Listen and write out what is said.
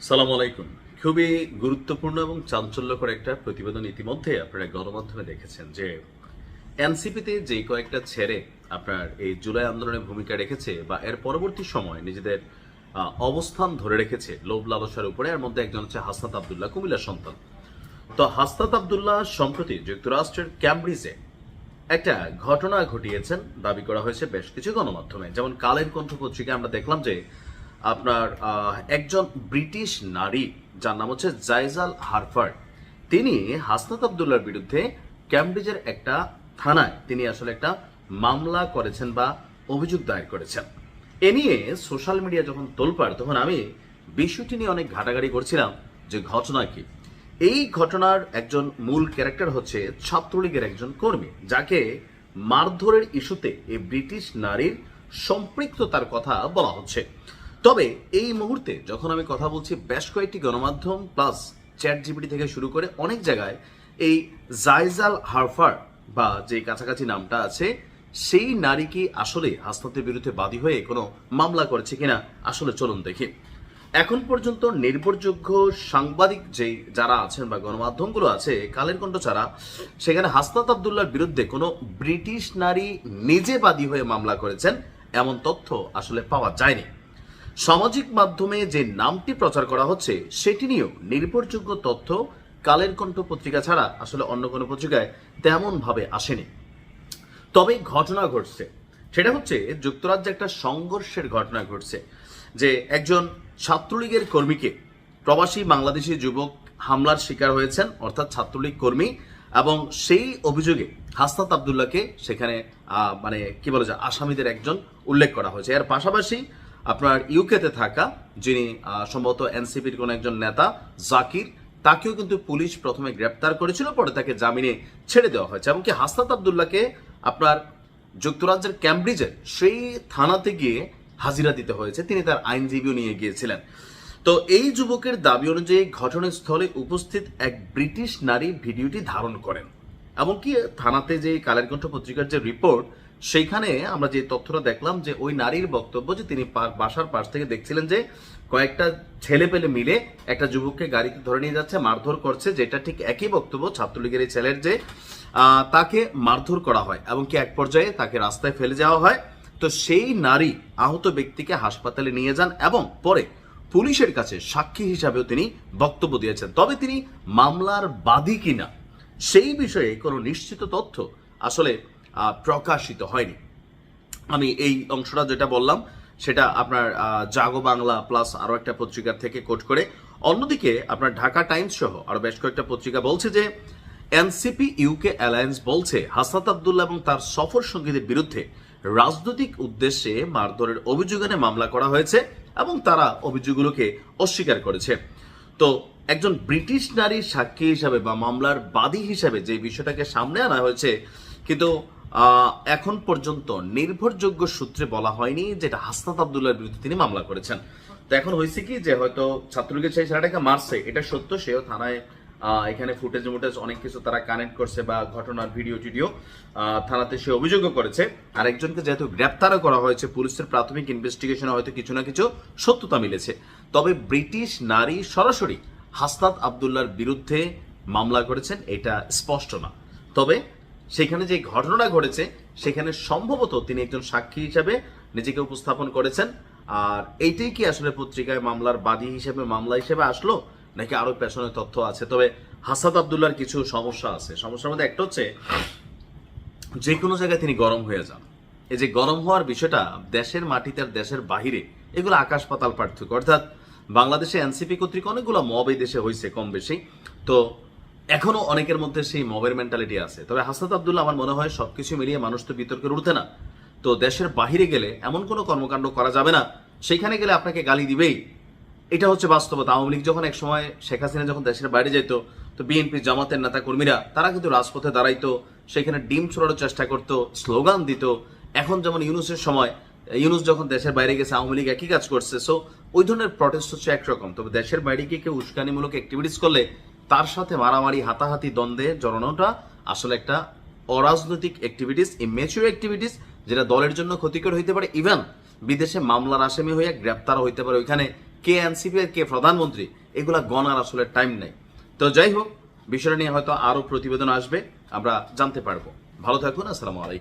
সালাম আলাইকুম। খুবই গুরুত্বপূর্ণ এবং চাঞ্চল্যকর একটা প্রতিবেদন ইতিমধ্যে আপনারা গণমাধ্যমে দেখেছেন যে এনসিপিতে যে কয়েকটা ছেড়ে আপনার এই জুলাই আন্দোলনে ভূমিকা রেখেছে বা এর পরবর্তী সময় নিজেদের অবস্থান ধরে রেখেছে লোভ লালসার উপরে। এর মধ্যে একজন হচ্ছে হাসনাত আবদুল্লাহ, কুমিল্লার সন্তান। তো হাসনাত আবদুল্লাহ সম্প্রতি যুক্তরাষ্ট্রের ক্যামব্রিজে একটা ঘটনা ঘটিয়েছেন দাবি করা হয়েছে বেশ কিছু গণমাধ্যমে। যেমন কালের কণ্ঠ পত্রিকায় আমরা দেখলাম যে আপনার একজন ব্রিটিশ নারী যার নাম হচ্ছে জাইজাল হারফার, তিনি হাসনাত আবদুল্লাহর বিরুদ্ধে ক্যামব্রিজের একটা থানায় তিনি আসলে একটা মামলা করেছেন বা অভিযোগ দায়ের করেছেন। এ নিয়ে সোশ্যাল মিডিয়া যখন তোলপাড়, তখন আমি বিষয়টি নিয়ে অনেক ঘাটাঘাটি করছিলাম যে ঘটনা কি। এই ঘটনার একজন মূল ক্যারেক্টার হচ্ছে ছাত্রলীগের একজন কর্মী, যাকে মারধরের ইস্যুতে এই ব্রিটিশ নারীর সম্পৃক্ততার কথা বলা হচ্ছে। তবে এই মুহূর্তে যখন আমি কথা বলছি, বেশ কয়েকটি গণমাধ্যম প্লাস চ্যাট জিপিটি থেকে শুরু করে অনেক জায়গায় এই জাইজাল হারফার বা যে কাছাকাছি নামটা আছে সেই নারী কি আসলে হাসনাতের বিরুদ্ধে বাদী হয়ে কোনো মামলা করেছে কিনা, আসলে চলুন দেখি। এখন পর্যন্ত নির্ভরযোগ্য সাংবাদিক যারা আছেন বা গণমাধ্যমগুলো আছে কালের কণ্ঠ ছাড়া, সেখানে হাসনাত আবদুল্লাহর বিরুদ্ধে কোনো ব্রিটিশ নারী নিজে বাদী হয়ে মামলা করেছেন এমন তথ্য আসলে পাওয়া যায়নি। সামাজিক মাধ্যমে যে নামটি প্রচার করা হচ্ছে সেটি নিয়েও নির্ভরযোগ্য তথ্য কালের কণ্ঠ পত্রিকা ছাড়া আসলে অন্য কোনো পত্রিকায় তেমন ভাবে আসেনি। তবে ঘটনা ঘটছে, সেটা হচ্ছে যুক্তরাজ্যে একটা সংঘর্ষের ঘটনা ঘটছে, যে একজন ছাত্রলীগের কর্মীকে প্রবাসী বাংলাদেশি যুবক হামলার শিকার হয়েছেন, অর্থাৎ ছাত্রলীগ কর্মী, এবং সেই অভিযোগে হাসনাত আবদুল্লাহকে সেখানে মানে কি বলা যায় আসামিদের একজন উল্লেখ করা হয়েছে। এর পাশাপাশি আপনার ইউকেতে থাকা যিনি সম্ভবত এনসিপির কোন একজন নেতা জাকির, তাকেও কিন্তু পুলিশ প্রথমে গ্রেপ্তার করেছিল, পরে তাকে জামিনে ছেড়ে দেওয়া হয়েছে। এমনকি হাসনাত আবদুল্লাহকে আপনার যুক্তরাজ্যের ক্যামব্রিজের সেই থানাতে গিয়ে হাজিরা দিতে হয়েছে, তিনি তার আইনজীবীও নিয়ে গিয়েছিলেন। তো এই যুবকের দাবি অনুযায়ী ঘটনাস্থলে উপস্থিত এক ব্রিটিশ নারী ভিডিওটি ধারণ করেন। এমনকি থানাতে যে কালের কণ্ঠ পত্রিকার যে রিপোর্ট, সেইখানে আমরা যে তথ্যটা দেখলাম যে ওই নারীর বক্তব্য যে তিনি বাসার পাশ থেকে দেখছিলেন যে কয়েকটা ছেলে পেলে মিলে একটা যুবককে গাড়িতে ধরে নিয়ে যাচ্ছে, মারধর করছে, যেটা ঠিক একই বক্তব্য ছাত্রলীগের এই ছেলের, যে তাকে মারধর করা হয় এবং কি এক পর্যায়ে তাকে রাস্তায় ফেলে যাওয়া হয়। তো সেই নারী আহত ব্যক্তিকে হাসপাতালে নিয়ে যান এবং পরে পুলিশের কাছে সাক্ষী হিসাবেও তিনি বক্তব্য দিয়েছেন। তবে তিনি মামলার বাদী কিনা সেই বিষয়ে কোনো নিশ্চিত তথ্য আসলে প্রকাশিত হয়নি। আমি এই অংশটা যেটা বললাম সেটা আপনার জাগো বাংলা প্লাস আরো একটা পত্রিকার থেকে কোট করে। অন্যদিকে আপনার ঢাকা টাইমস সহ আরো বেশ কয়েকটা পত্রিকা বলছে যে এনসিপি ইউকে অ্যালায়েন্স বলছে হাসনাত আবদুল্লাহ এবং তার সফর সঙ্গীদের বিরুদ্ধে রাজনৈতিক উদ্দেশ্যে মারধরের অভিযোগ এনে মামলা করা হয়েছে এবং তারা অভিযোগগুলোকে অস্বীকার করেছে। তো একজন ব্রিটিশ নারীর সাক্ষী হিসাবে বা মামলার বাদী হিসাবে যে বিষয়টাকে সামনে আনা হয়েছে, কিন্তু এখন পর্যন্ত নির্ভরযোগ্য সূত্রে বলা হয়নি যেটা হাসনাত আবদুল্লাহর বিরুদ্ধে তিনি মামলা করেছেন। তো এখন হয়েছে কি যে হয়তো ছাত্রলীগের সেই ছেলেটাকে মারছে, এটা সত্য, সেও থানায় এখানে ফুটেজ অনেক কিছু তারা কানেক্ট করছে বা ঘটনার ভিডিও টিডিও থানাতে সে অভিযোগও করেছে। আর একজনকে যেহেতু গ্রেপ্তারও করা হয়েছে, পুলিশের প্রাথমিক ইনভেস্টিগেশনে হয়তো কিছু না কিছু সত্যতা মিলেছে। তবে ব্রিটিশ নারী সরাসরি হাসনাত আবদুল্লাহর বিরুদ্ধে মামলা করেছেন এটা স্পষ্ট না। তবে সেখানে যে ঘটনাটা ঘটেছে সেখানে সম্ভবত তিনি একজন সাক্ষী হিসাবে নিজেকে উপস্থাপন করেছেন। আর এইটাই কি আসলে পত্রিকায় মামলার বাদী হিসেবে মামলা হিসেবে আসলো, নাকি আরো পেছনের তথ্য আছে? তবে হাসনাত আবদুল্লাহর কিছু সমস্যা আছে। সমস্যার মধ্যে একটা হচ্ছে যে কোনো জায়গায় তিনি গরম হয়ে যান। এই যে গরম হওয়ার বিষয়টা দেশের মাটিতে আর দেশের বাহিরে এগুলো আকাশ পাতাল পার্থক্য। অর্থাৎ বাংলাদেশে এনসিপি কর্তৃক অনেকগুলো মব এই দেশে হয়েছে কম বেশি, তো এখনো অনেকের মধ্যে সেই মবের মেন্টালিটি আছে। তবে হাসনাত আবদুল্লাহ আমার মনে হয় সবকিছু মিলিয়ে মানুষ তো বিতর্কের উঠতে না। তো দেশের বাহিরে গেলে এমন কোনো কর্মকাণ্ড করা যাবে না, সেইখানে গেলে আপনাকে গালি দিবেই, এটা হচ্ছে বাস্তবতা। আওয়ামী লীগ যখন একসময় শেখ হাসিনা যখন দেশের বাইরে যেত, তো বিএনপি জামাতের নেতা কর্মীরা তারা কিন্তু রাজপথে দাঁড়াইতো, সেখানে ডিম ছোড়ানোর চেষ্টা করতো, স্লোগান দিত। এখন যেমন ইউনুসের সময়, ইউনুস যখন দেশের বাইরে গেছে আওয়ামী লীগ একই কাজ করছে। সো ওই ধরনের প্রটেস্ট হচ্ছে একরকম। তবে দেশের বাইরে গিয়ে কেউ উস্কানিমূলক অ্যাক্টিভিটিস করলে তার সাথে মারামারি হাতাহাতি দ্বন্দ্বে জড়ানোটা আসলে একটা অরাজনৈতিক অ্যাক্টিভিটিস, ইমেচিউর অ্যাক্টিভিটিস, যেটা দলের জন্য ক্ষতিকর হইতে পারে। ইভেন বিদেশে মামলার আসামি হয়ে গ্রেপ্তার হইতে পারে, ওইখানে কে এনসিপি আর কে প্রধানমন্ত্রী এগুলা গণার আসলে টাইম নাই। তো যাই হোক, বিষয়টা নিয়ে হয়তো আরো প্রতিবেদন আসবে, আমরা জানতে পারবো। ভালো থাকুন, আসসালামু আলাইকুম।